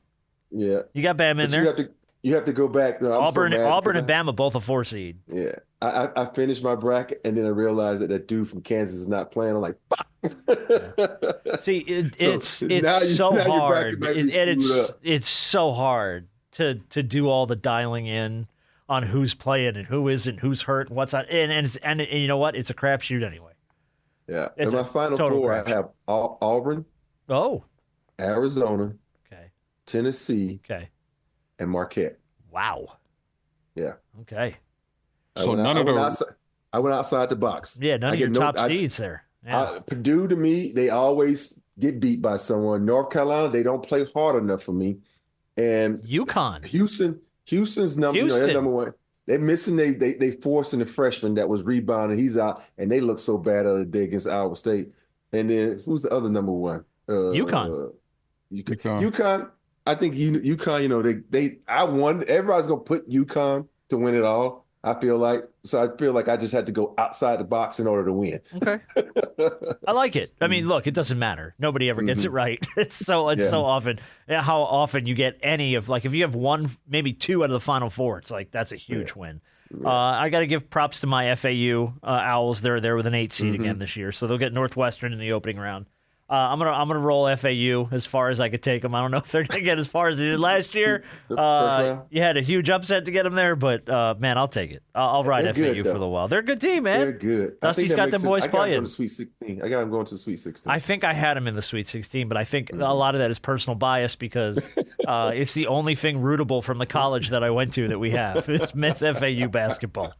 Yeah, you got Bama in there. You have to go back. No, Auburn and Bama both a 4 seed. Yeah, I finished my bracket and then I realized that dude from Kansas is not playing. I'm like, see, it's so hard. It's so hard to do all the dialing in on who's playing and who isn't, who's hurt, and what's not, and you know what? It's a crapshoot anyway. Yeah, in my final four, I have Auburn, Arizona, Tennessee, and Marquette. Wow. Yeah. Okay. So I went outside the box. Yeah, none of your top seeds there. Yeah. Purdue, to me, they always get beat by someone. North Carolina, they don't play hard enough for me. And UConn, Houston's number, they're number one. They're missing. They forcing the freshman that was rebounding. He's out, and they look so bad the other day against Iowa State. And then who's the other number one? UConn. UConn. I think UConn. I won. Everybody's gonna put UConn to win it all. I feel like I just had to go outside the box in order to win. Okay, I like it. I mean, look, it doesn't matter. Nobody ever gets it right. It's so often. How often you get any of, like, if you have one, maybe two out of the Final Four, it's like that's a huge win. Yeah. I got to give props to my FAU Owls. They're there with an 8 seed again this year, so they'll get Northwestern in the opening round. I'm gonna roll FAU as far as I could take them. I don't know if they're gonna get as far as they did last year. You had a huge upset to get them there, but man, I'll take it. I'll ride FAU for the while. They're a good team, man. They're good. Dusty's got them boys playing. I got them going to Sweet 16. I got them going to the Sweet 16. I think I had them in the Sweet 16, but I think a lot of that is personal bias because it's the only thing rootable from the college that I went to that we have. It's men's FAU basketball.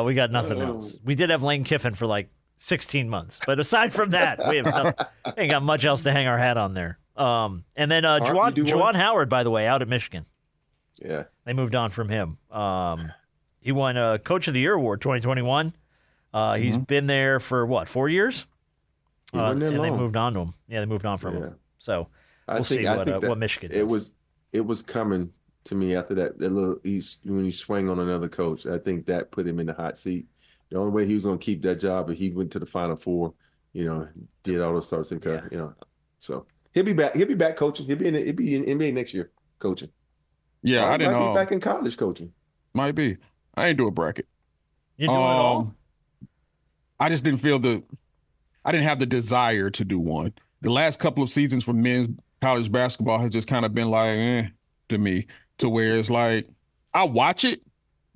We got nothing else. We did have Lane Kiffin for like 16 months. But aside from that, we have ain't got much else to hang our hat on there. And then Juwan Howard, by the way, out at Michigan. Yeah. They moved on from him. He won a Coach of the Year award 2021. He's been there for, 4 years? And they moved on to him. Yeah, they moved on from him. So we'll see what Michigan does. It was coming to me after that little when he swung on another coach. I think that put him in the hot seat. The only way he was going to keep that job if he went to the Final Four, did all those starts and so he'll be back. He'll be back coaching. He'll be in NBA next year coaching. Yeah, I didn't know. Might be back in college coaching. Might be. I ain't do a bracket. You doing it all? I just didn't feel I didn't have the desire to do one. The last couple of seasons for men's college basketball has just kind of been like to me, to where it's like I watch it.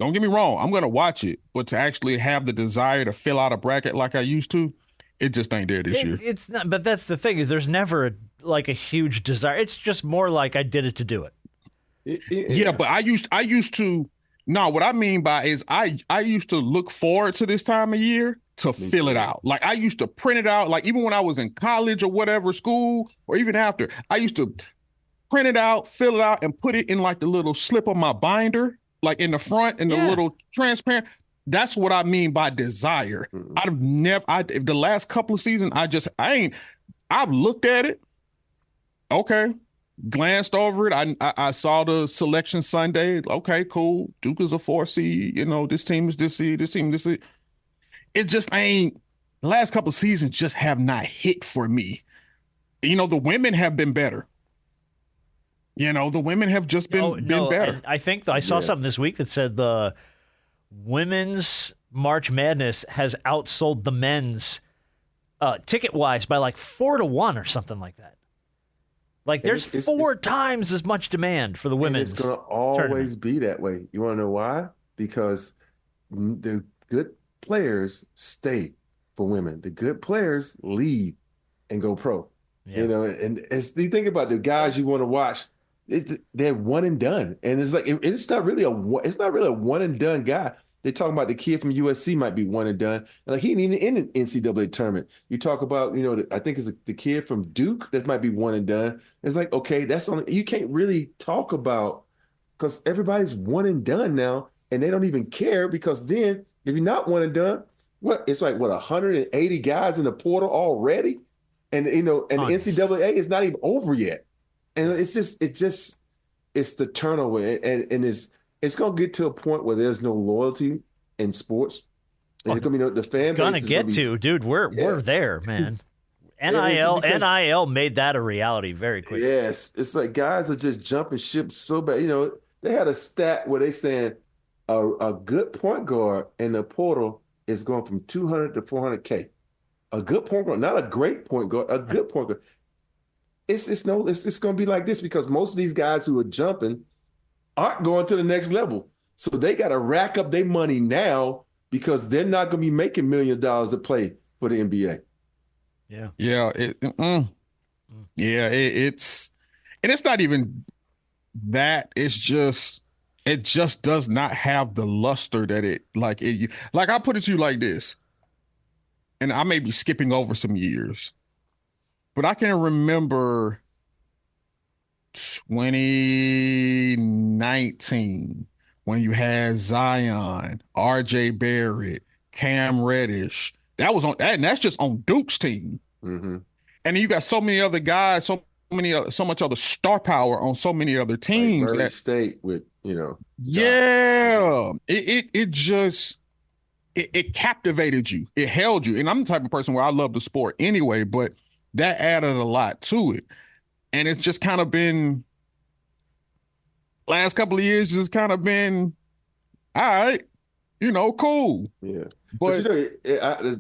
Don't get me wrong, I'm going to watch it, but to actually have the desire to fill out a bracket like I used to, it just ain't there this year. It's not, but that's the thing is there's never a huge desire. It's just more like I did it to do it. Yeah, but I used to. No, what I mean by is I used to look forward to this time of year to fill it out. Like I used to print it out. Like even when I was in college or whatever, school, or even after, I used to print it out, fill it out, and put it in like the little slip of my binder. Like in the front and the little transparent. That's what I mean by desire. If the last couple of seasons, I've looked at it. Okay. Glanced over it. I saw the selection Sunday. Okay, cool. Duke is a 4 seed. This team is this seed, this team, this seed. It just ain't, the last couple of seasons just have not hit for me. The women have been better. The women have just been better. I think I saw something this week that said the women's March Madness has outsold the men's ticket-wise by like 4-1 or something like that. Like there's four times as much demand for the women's It's going to always be that way. You want to know why? Because the good players stay for women. The good players leave and go pro. Yeah. And as you think about the guys you want to watch, they're one and done, and it's like it's not really a one and done guy. They're talking about the kid from USC might be one and done. Like he ain't even in an NCAA tournament. You talk about I think it's the kid from Duke that might be one and done. It's like okay, that's only you can't really talk about because everybody's one and done now, and they don't even care because then if you're not one and done, it's like 180 guys in the portal already, and and the NCAA is not even over yet. And it's the turnover, and it's gonna get to a point where there's no loyalty in sports. And it's gonna be the fan base. Dude. We're there, man. NIL made that a reality very quickly. Yes, it's like guys are just jumping ship so bad. They had a stat where they saying a good point guard in the portal is going from 200 to 400K. A good point guard, not a great point guard, a good point guard. It's going to be like this because most of these guys who are jumping aren't going to the next level. So they got to rack up their money now because they're not going to be making $1 million to play for the NBA. Yeah. Yeah. It's not even that. It's just, it just does not have the luster that I'll put it to you like this. And I may be skipping over some years. But I can remember 2019 when you had Zion, RJ Barrett, Cam Reddish. That was on that, and that's just on Duke's team. Mm-hmm. And then you got so many other guys, so much other star power on so many other teams. Like State with Yeah, it just captivated you. It held you. And I'm the type of person where I love the sport anyway, but that added a lot to it. And it's just kind of been, last couple of years, just kind of been, all right, cool. Yeah. But to add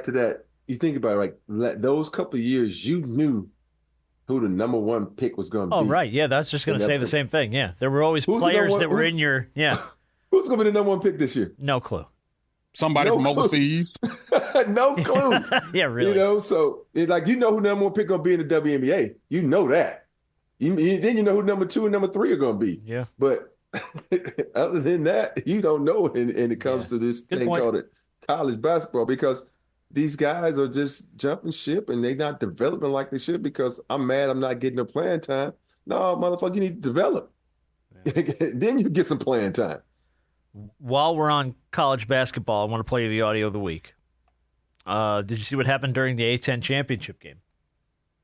to that, you think about it, like those couple of years, you knew who the number one pick was going to be. Oh, right. Yeah, that's just going to say the same thing. Yeah, there were always players that were in your Who's going to be the number one pick this year? No clue. Somebody from overseas. No clue. Yeah, really. You know, so it's like who number one pick going to be in the WNBA. You know that. Then you know who number 2 and number 3 are going to be. Yeah. But other than that, you don't know. And it comes to this thing called college basketball, because these guys are just jumping ship and they're not developing like they should because I'm mad I'm not getting no playing time. No, motherfucker, you need to develop. Yeah. Then you get some playing time. While we're on college basketball, I want to play you the audio of the week. Did you see what happened during the A-10 championship game?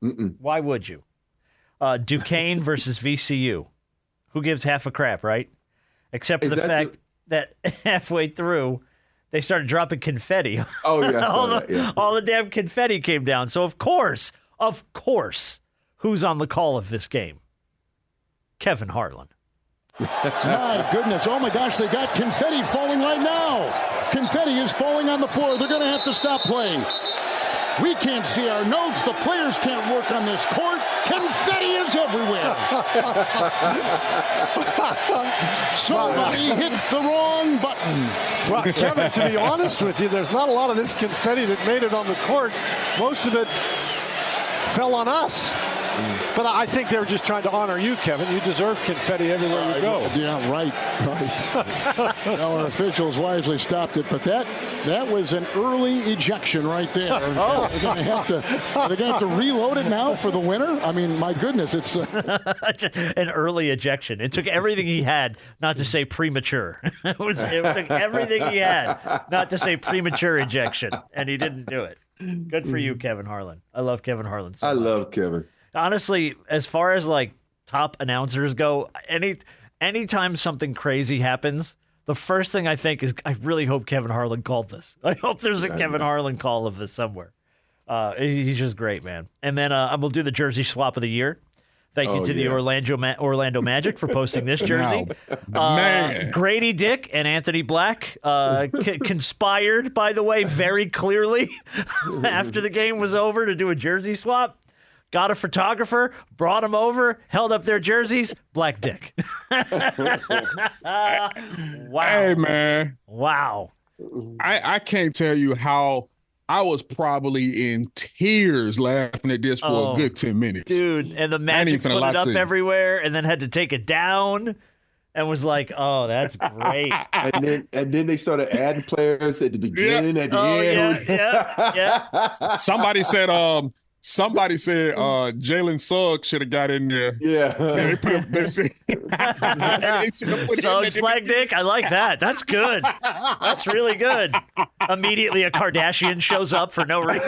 Mm-mm. Why would you? Duquesne versus VCU. Who gives half a crap, right? Except for the fact that halfway through, they started dropping confetti. Oh, yeah. All the damn confetti came down. So, of course, who's on the call of this game? Kevin Harlan. My goodness. Oh, my gosh. They got confetti falling right now. Confetti is falling on the floor. They're going to have to stop playing. We can't see our notes. The players can't work on this court. Confetti is everywhere. Somebody hit the wrong button. Well, Kevin, to be honest with you, there's not a lot of this confetti that made it on the court. Most of it fell on us. But I think they were just trying to honor you, Kevin. You deserve confetti everywhere you go. Yeah, right. Our officials wisely stopped it, but that was an early ejection right there. Oh. They're going to have to reload it now for the winner? I mean, my goodness, it's an early ejection. It took everything he had not to say premature. It took everything he had not to say premature ejection, and he didn't do it. Good for you, Kevin Harlan. I love Kevin Harlan so much. I love Kevin. Honestly, as far as like top announcers go, anytime something crazy happens, the first thing I think is I really hope Kevin Harlan called this. I hope there's a Kevin Harlan call of this somewhere. He's just great, man. And then we'll do the jersey swap of the year. Thank you to the Orlando Magic for posting this jersey. Grady Dick and Anthony Black conspired, by the way, very clearly after the game was over to do a jersey swap. Got a photographer, brought him over, held up their jerseys, Black Dick. Wow. Hey, man. Wow. I can't tell you how I was probably in tears laughing at this for a good 10 minutes. Dude, and the Magic put it up everywhere and then had to take it down and was like, oh, that's great. and then they started adding players at the beginning, at the end. Yeah. Somebody said Jalen Suggs should have got in there. Yeah. Suggs, Black Dick, I like that. That's good. That's really good. Immediately a Kardashian shows up for no reason.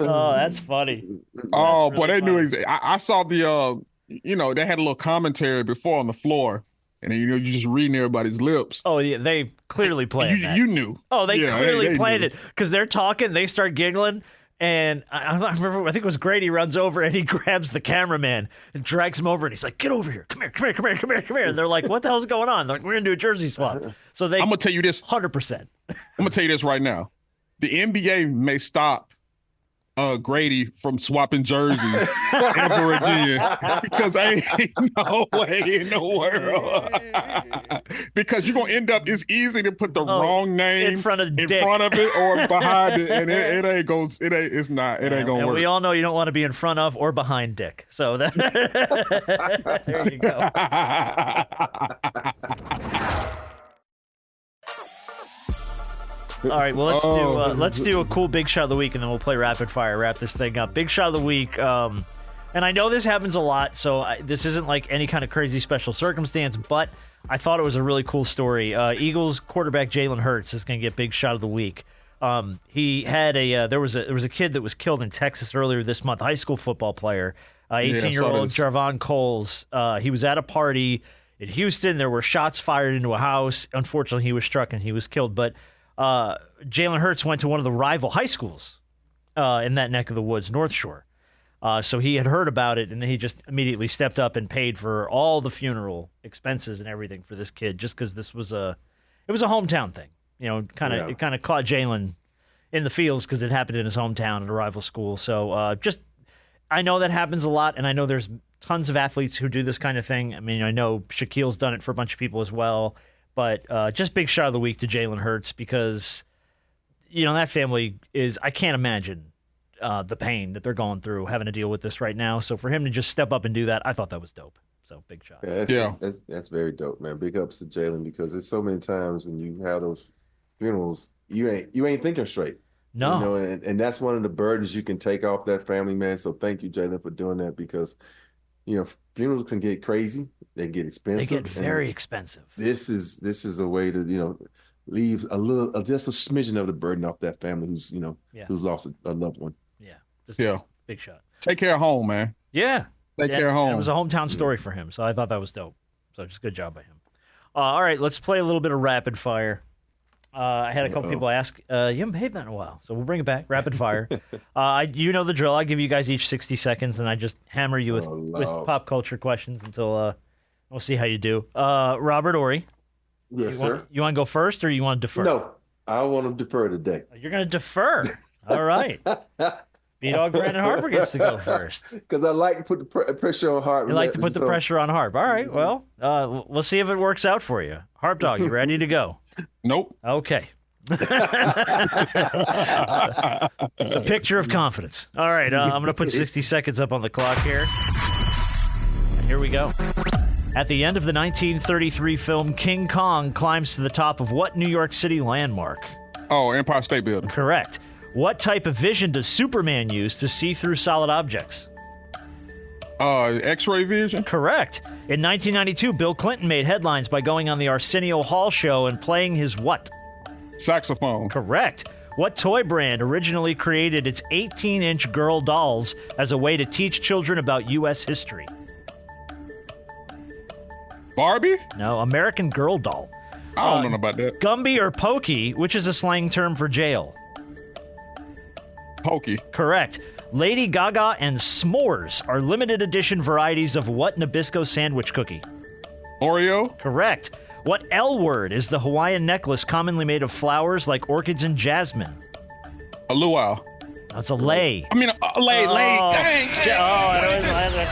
Oh, that's funny. Oh, that's boy, really they knew exactly. I saw they had a little commentary before on the floor. And then, you just reading everybody's lips. Oh, yeah, they clearly planned that. You knew. Oh, they clearly planned it because they're talking, they start giggling, and I remember, I think it was Grady runs over and he grabs the cameraman and drags him over, and he's like, get over here. Come here. And they're like, what the hell's going on? They're like, we're going to do a jersey swap. So I'm going to tell you this. 100%. I'm going to tell you this right now. The NBA may stop Grady from swapping jerseys ever again because ain't no way in the world. Because you're gonna end up. It's easy to put the wrong name in front of it or behind it, and it ain't gonna. It's not. It ain't gonna work. We all know you don't want to be in front of or behind Dick. So there you go. All right, well, let's do a cool big shot of the week, and then we'll play rapid fire, wrap this thing up. Big shot of the week, and I know this happens a lot, so this isn't like any kind of crazy special circumstance, but I thought it was a really cool story. Eagles quarterback Jalen Hurts is going to get big shot of the week. He had there was a kid that was killed in Texas earlier this month, high school football player, 18-year-old Jarvon Coles. He was at a party in Houston. There were shots fired into a house. Unfortunately, he was struck and he was killed, but Jalen Hurts went to one of the rival high schools in that neck of the woods, North Shore. So he had heard about it, and then he just immediately stepped up and paid for all the funeral expenses and everything for this kid, just because this was it was a hometown thing. It kind of caught Jalen in the fields because it happened in his hometown at a rival school. So I know that happens a lot, and I know there's tons of athletes who do this kind of thing. I mean, I know Shaquille's done it for a bunch of people as well. But just big shot of the week to Jalen Hurts because, that family I can't imagine the pain that they're going through having to deal with this right now. So for him to just step up and do that, I thought that was dope. So big shot. That's very dope, man. Big ups to Jalen because there's so many times when you have those funerals, you ain't thinking straight. No. And that's one of the burdens you can take off that family, man. So thank you, Jalen, for doing that because, funerals can get crazy. They get expensive. They get very expensive. This is a way to, leave just a smidgen of the burden off that family who's lost a loved one. Yeah. Big shot. Take care of home, man. Yeah. Take care of home. It was a hometown story for him, so I thought that was dope. So just good job by him. All right, let's play a little bit of rapid fire. I had a couple people ask. You haven't played that in a while, so we'll bring it back. Rapid fire. You know the drill. I give you guys each 60 seconds, and I just hammer you with pop culture questions until we'll see how you do. Robert Horry. Yes, sir. You want to go first, or you want to defer? No, I want to defer today. You're going to defer. All right. B-Dog Brandon Harper gets to go first. Because I like to put the pressure on Harp. You like to put the pressure on Harp. All right, well, we'll see if it works out for you. Harp Dog, you ready to go? Nope. Okay. The picture of confidence. All right, I'm going to put 60 seconds up on the clock here. Here we go. At the end of the 1933 film, King Kong climbs to the top of what New York City landmark? Oh, Empire State Building. Correct. What type of vision does Superman use to see through solid objects? X-ray vision. Correct. In 1992, Bill Clinton made headlines by going on the Arsenio Hall show and playing his what? Saxophone. Correct. What toy brand originally created its 18-inch girl dolls as a way to teach children about U.S. history? Barbie? No, American Girl doll. I don't know about that. Gumby or Pokey, which is a slang term for jail? Pokey. Correct. Lady Gaga and s'mores are limited edition varieties of what Nabisco sandwich cookie? Oreo. Correct. What L word is the Hawaiian necklace commonly made of flowers like orchids and jasmine? A luau. That's a lay. I mean, lay. Dang.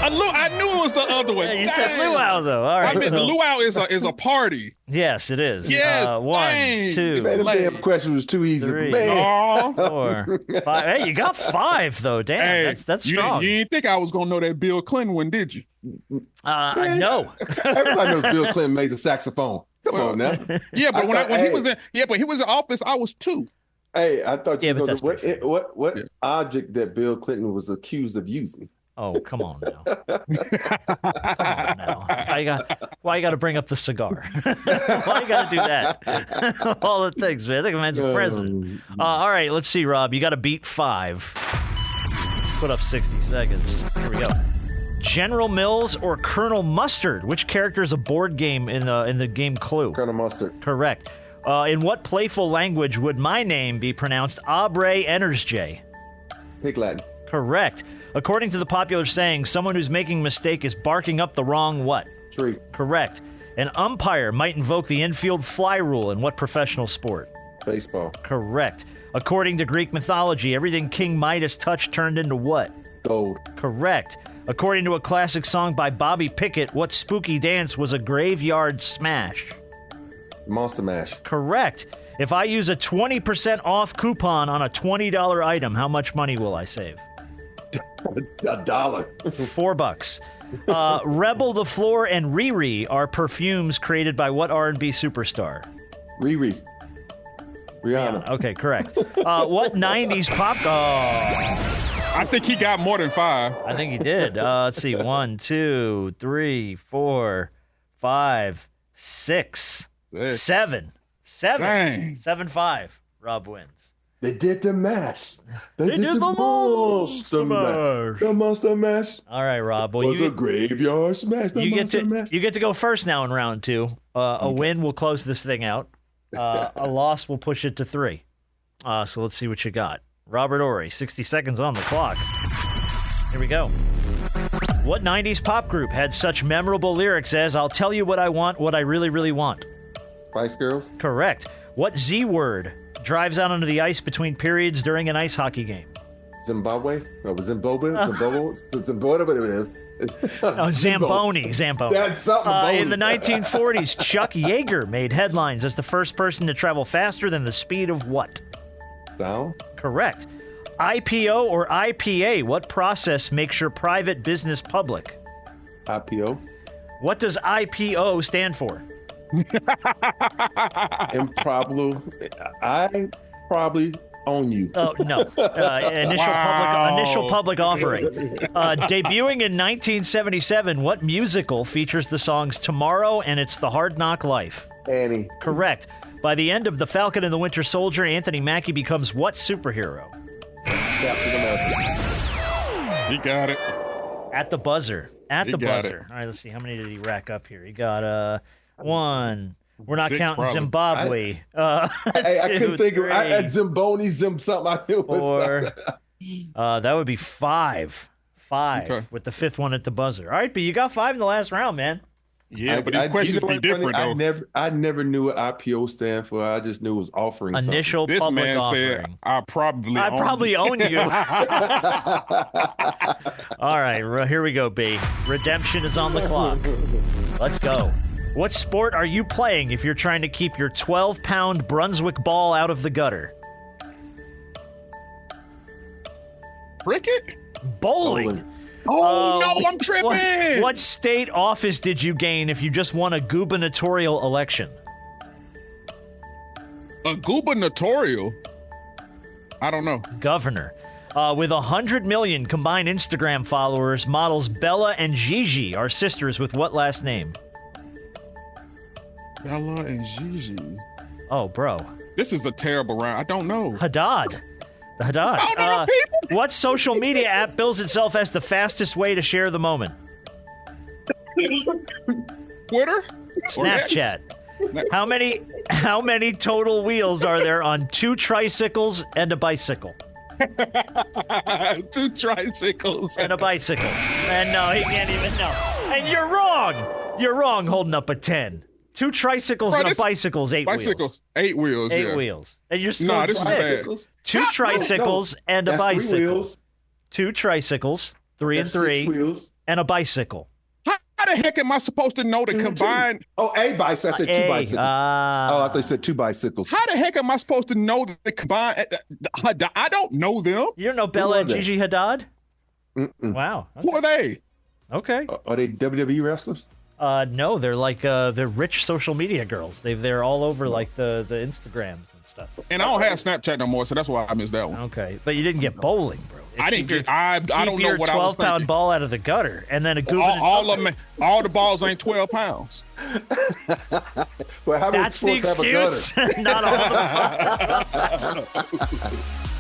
I knew it was the other one. You said luau, though. All right. I mean, the luau is a party. Yes, it is. Yes. 1, 2. Man, the damn question was too easy. 3, Man. 4, 5. Hey, you got 5 though. Damn, Hey, that's strong. You didn't think I was gonna know that Bill Clinton one, did you? I know. Everybody knows Bill Clinton made the saxophone. Come on now. Yeah, but when he was in office, I was 2. Hey, I thought you know what Yeah. object that Bill Clinton was accused of using. Oh, come on now. Come on now. Why you got to bring up the cigar? Why you got to do that? All the things, man. I think man's a president. All right, let's see, Rob. You got to beat 5. Put up 60 seconds. Here we go. General Mills or Colonel Mustard? Which character is a board game in the game Clue? Colonel Mustard. Correct. In what playful language would my name be pronounced Abre Enersjay? Pig Latin. Correct. According to the popular saying, someone who's making a mistake is barking up the wrong what? Tree. Correct. An umpire might invoke the infield fly rule in what professional sport? Baseball. Correct. According to Greek mythology, everything King Midas touched turned into what? Gold. Correct. According to a classic song by Bobby Pickett, what spooky dance was a graveyard smash? Monster Mash. Correct. If I use a 20% off coupon on a $20 item, how much money will I save? $1. $4. Rebel the Floor and Riri are perfumes created by what R&B superstar? Rihanna. Yeah, okay, correct. What 90s pop... Oh. I think he got more than 5. I think he did. Let's see. 1, 2, 3, 4, 5, 6, 7. 7. Dang. 7-5. Rob wins. They did the mash. They did the monster mash. The monster mash. All right, Rob. Well, was a graveyard smash. You get to go first now in round 2. A win will close this thing out. A loss will push it to 3. So let's see what you got. Robert Horry, 60 seconds on the clock. Here we go. What 90s pop group had such memorable lyrics as, I'll tell you what I want, what I really, really want? Spice Girls. Correct. What Z word drives out onto the ice between periods during an ice hockey game? Zimbabwe? No, Zimbabwe? Zimbabwe, whatever it is. Oh, Zamboni. That's something. In the 1940s, Chuck Yeager made headlines as the first person to travel faster than the speed of what? Sound? Correct. IPO or IPA, what process makes your private business public? IPO. What does IPO stand for? Improbable. I probably own you. Oh, no. Initial public offering. Debuting in 1977, what musical features the songs Tomorrow and It's the Hard Knock Life? Annie. Correct. By the end of The Falcon and the Winter Soldier, Anthony Mackie becomes what superhero? Captain America. He got it. At the buzzer. He got it. All right, let's see. How many did he rack up here? He got one. We're not 6 counting probably. Zimbabwe. I couldn't think of. I had three, Zimboni, something. I knew it was 4. That would be 5. 5 Okay. with the 5th one at the buzzer. All right, but you got 5 in the last round, man. Yeah, but these questions be different, though. I never knew what IPO stand for. I just knew it was offering Initial This public man offering. said, I probably own you. All right, here we go, B. Redemption is on the clock. Let's go. What sport are you playing if you're trying to keep your 12-pound Brunswick ball out of the gutter? Cricket? Bowling. Oh, no, I'm tripping. What state office did you gain if you just won a gubernatorial election? A gubernatorial? I don't know. Governor. With 100 million combined Instagram followers, models Bella and Gigi are sisters with what last name? Bella and Gigi. Oh, bro. This is a terrible round. I don't know. Haddad. The Haddads. What social media app bills itself as the fastest way to share the moment? Twitter? Snapchat. How many total wheels are there on 2 tricycles and a bicycle? 2 tricycles and a bicycle. And no, he can't even know. And you're wrong. You're wrong holding up a 10. 2 tricycles and a bicycle is 8 wheels. 8 wheels, 8 wheels. And you're still this is bad. 2 tricycles and a bicycle. 3 wheels. 2 tricycles, 3 That's and 3, 6 wheels. and a bicycle. How the heck am I supposed to know the combined? Oh, a bicycle. I said 2 bicycles. I thought you said 2 bicycles. How the heck am I supposed to know the combined? I don't know them. You don't know Bella and Gigi Hadad? Wow. Okay. Who are they? Okay. Are they WWE wrestlers? No, they're like they're rich social media girls. They're all over like the Instagrams and stuff. And I don't have Snapchat no more, so that's why I missed that one. Okay, but you didn't get bowling, bro. I didn't get. I don't know what I was thinking. 12-pound ball out of the gutter, and then a all the balls ain't 12 pounds. Well, how many That's the sports have a gutter? excuse. Not all the balls.